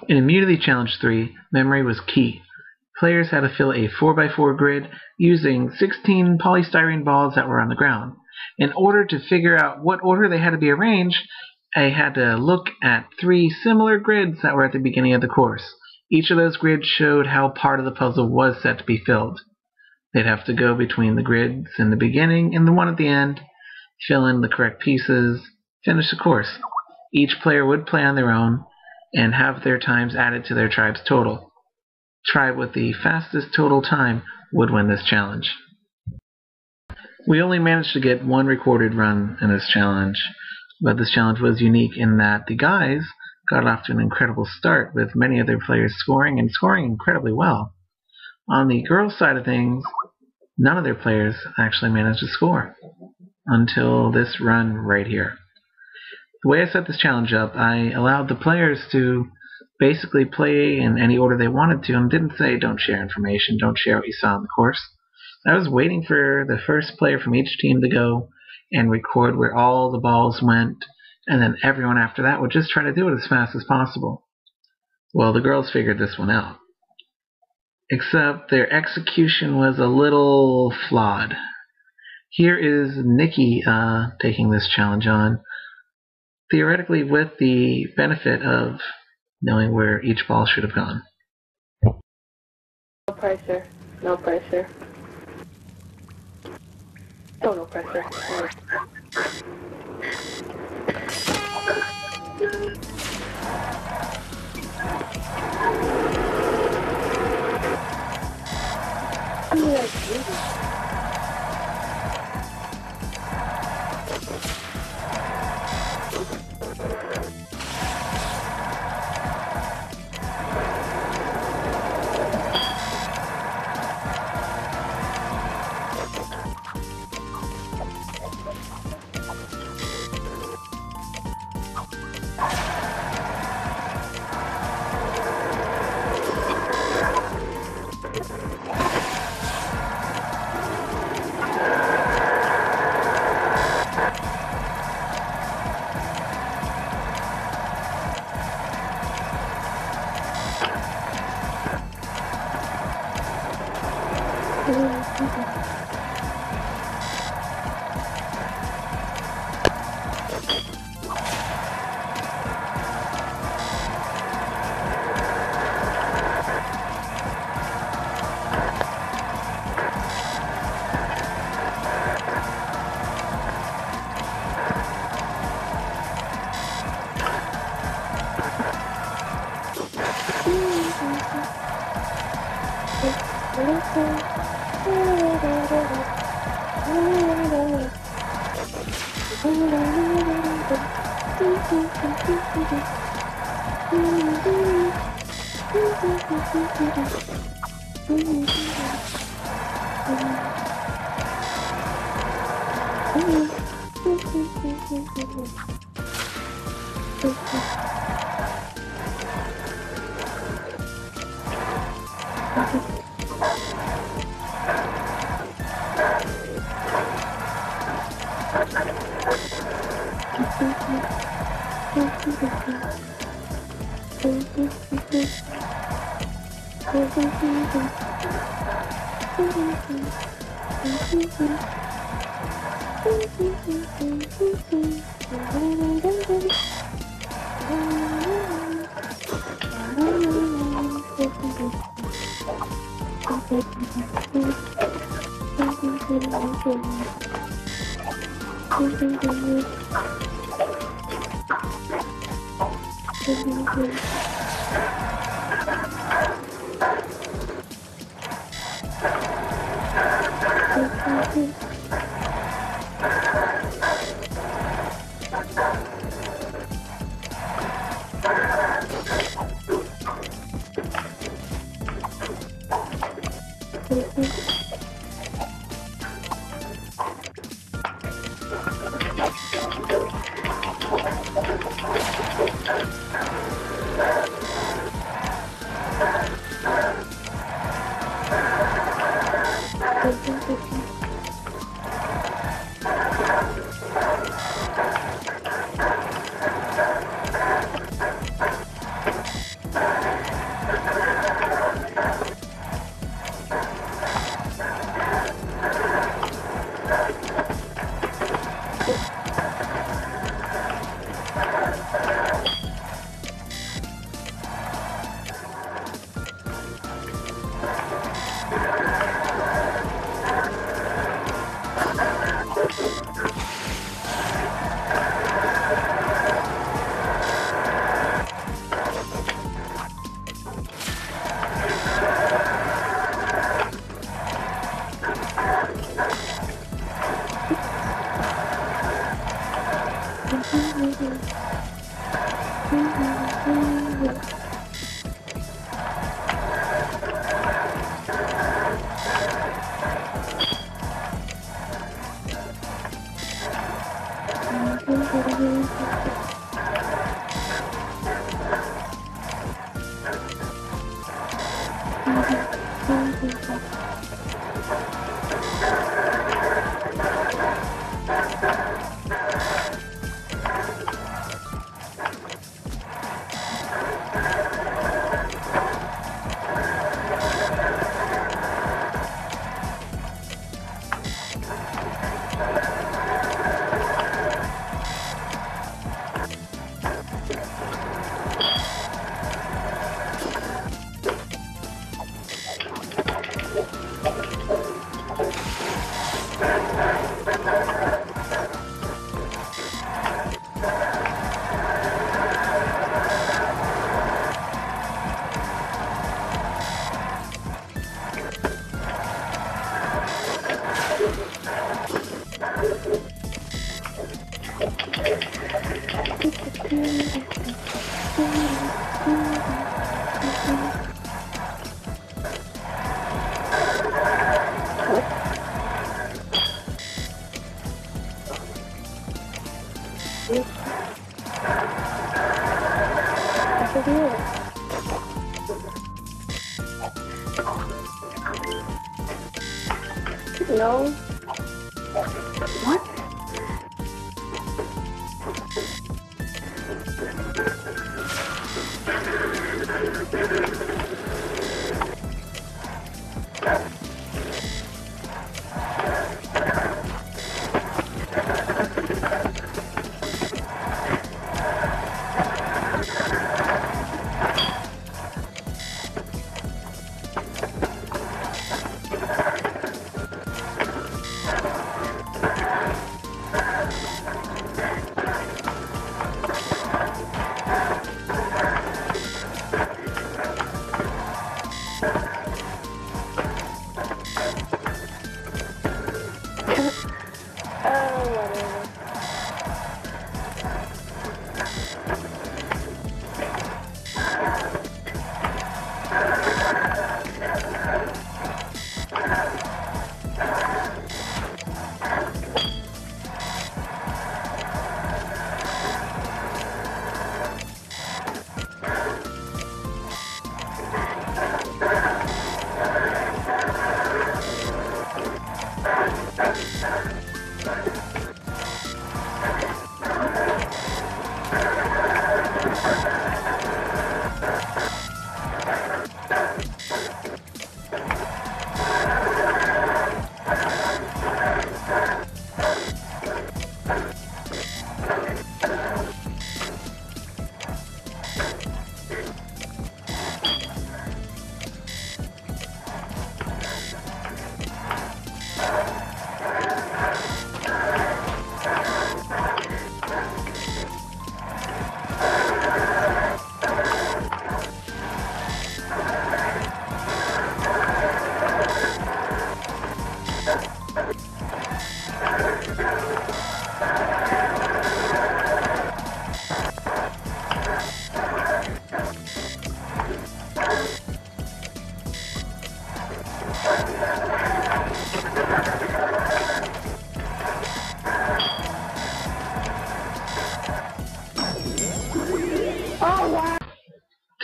In Immunity Challenge 3, memory was key. Players had to fill a 4x4 grid using 16 polystyrene balls that were on the ground. In order to figure out what order they had to be arranged, I had to look at 3 similar grids that were at the beginning of the course. Each of those grids showed how part of the puzzle was set to be filled. They'd have to go between the grids in the beginning and the one at the end, fill in the correct pieces, finish the course. Each player would play on their own and have their times added to their tribe's total. Tribe with the fastest total time would win this challenge. We only managed to get 1 recorded run in this challenge, but this challenge was unique in that the guys got off to an incredible start with many of their players scoring incredibly well. On the girls' side of things, none of their players actually managed to score until this run right here. The way I set this challenge up, I allowed the players to basically play in any order they wanted to and didn't say don't share information, don't share what you saw in the course. I was waiting for the first player from each team to go and record where all the balls went, and then everyone after that would just try to do it as fast as possible. Well, the girls figured this one out. Except their execution was a little flawed. Here is Nikki taking this challenge on, theoretically with the benefit of knowing where each ball should have gone. No pressure. No pressure. Oh, no pressure. No. What? Whatever.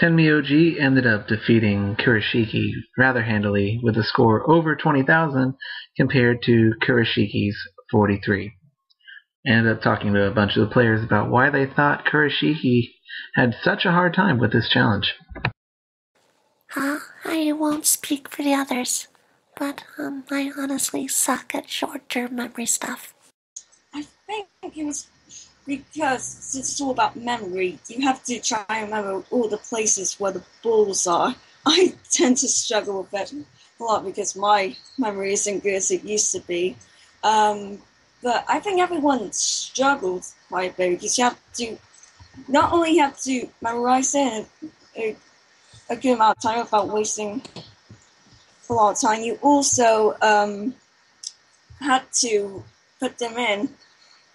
Tenmyoji ended up defeating Kurashiki rather handily with a score over 20,000 compared to Kurashiki's 43. I ended up talking to a bunch of the players about why they thought Kurashiki had such a hard time with this challenge. I won't speak for the others, but I honestly suck at short-term memory stuff. I think it was because it's all about memory. You have to try and remember all the places where the balls are. I tend to struggle with that a lot because my memory isn't good as it used to be. But I think everyone struggled quite a bit because you have to not only have to memorize it in a good amount of time without wasting a lot of time, you also had to put them in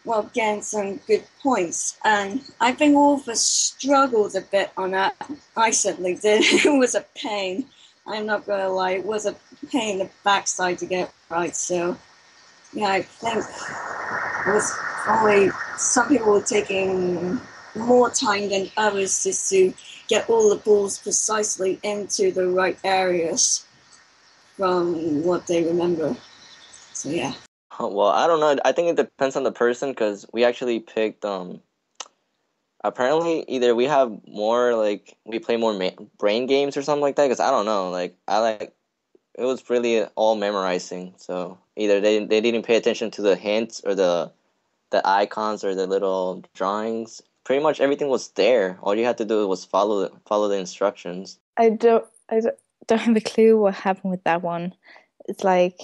well, getting some good points. And I think all of us struggled a bit on that. I certainly did. It was a pain. I'm not going to lie. It was a pain in the backside to get right. So, yeah, I think it was probably some people were taking more time than others just to get all the balls precisely into the right areas from what they remember. So, yeah. Well, I don't know. I think it depends on the person because we actually picked. Apparently, either we have more like we play more brain games or something like that. Because I don't know. Like I like it was really all memorizing. So either they didn't pay attention to the hints or the icons or the little drawings. Pretty much everything was there. All you had to do was follow the instructions. I don't have a clue what happened with that one. It's like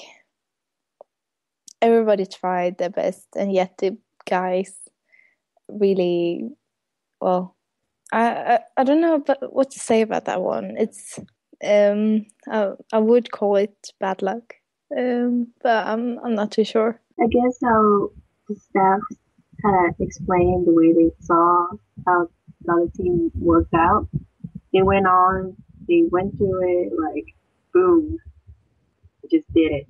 everybody tried their best, and yet the guys really well. I don't know what to say about that one. It's I would call it bad luck, but I'm not too sure. I guess how the staff kind of explained the way they saw how the other team worked out. They went to it like, boom, just did it.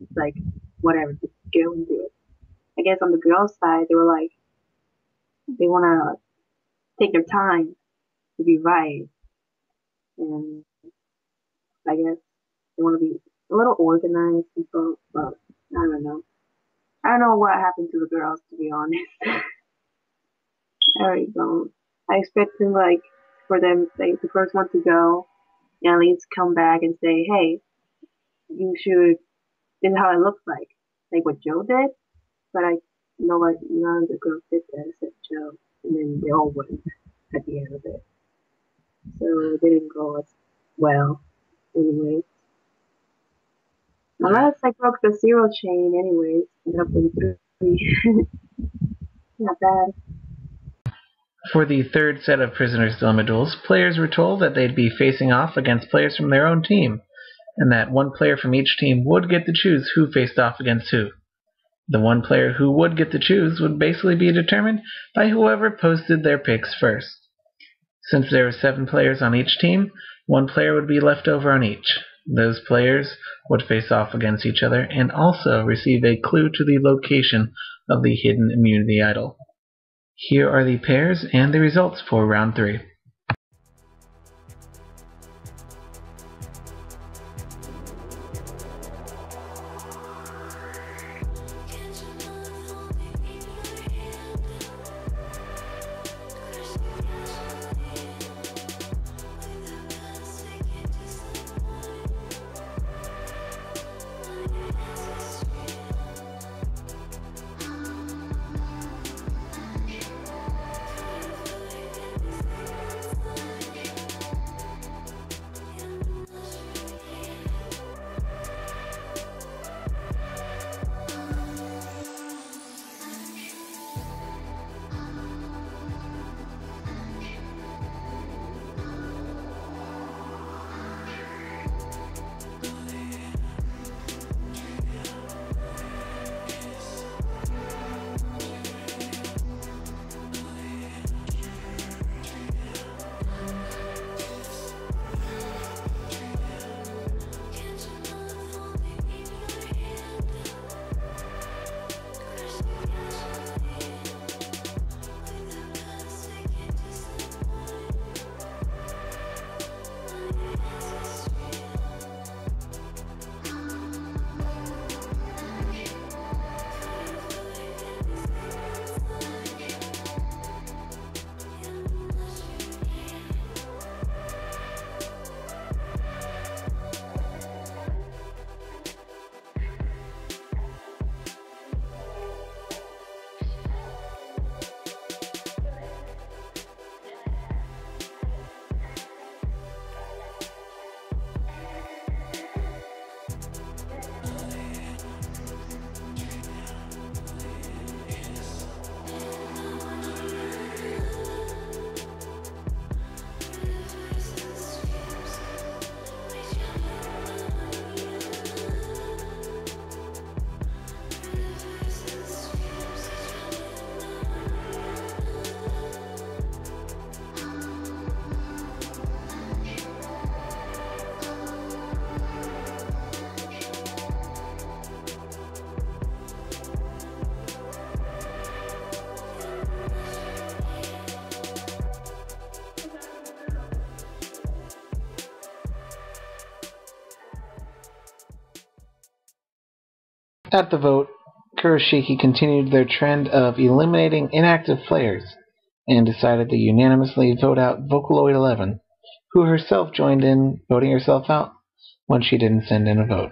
It's like, whatever, just go and do it. I guess on the girls' side, they were like, they want to take their time to be right. And I guess they want to be a little organized and so, but I don't know. I don't know what happened to the girls, to be honest. I really don't. I expect them, like, for them, like, the first one to go, and at least come back and say, hey, you should, this is how it looks like what Joe did, but none of the girls did that except Joe, and then they all went at the end of it. So it didn't go as well, anyway. Unless I broke the zero chain, anyways, ended up with 3. Not bad. For the third set of Prisoner's Dilemma duels, players were told that they'd be facing off against players from their own team, and that one player from each team would get to choose who faced off against who. The one player who would get to choose would basically be determined by whoever posted their picks first. Since there were 7 players on each team, 1 player would be left over on each. Those players would face off against each other and also receive a clue to the location of the hidden immunity idol. Here are the pairs and the results for round 3. At the vote, Kurashiki continued their trend of eliminating inactive players and decided to unanimously vote out Vocaloid 11, who herself joined in voting herself out when she didn't send in a vote.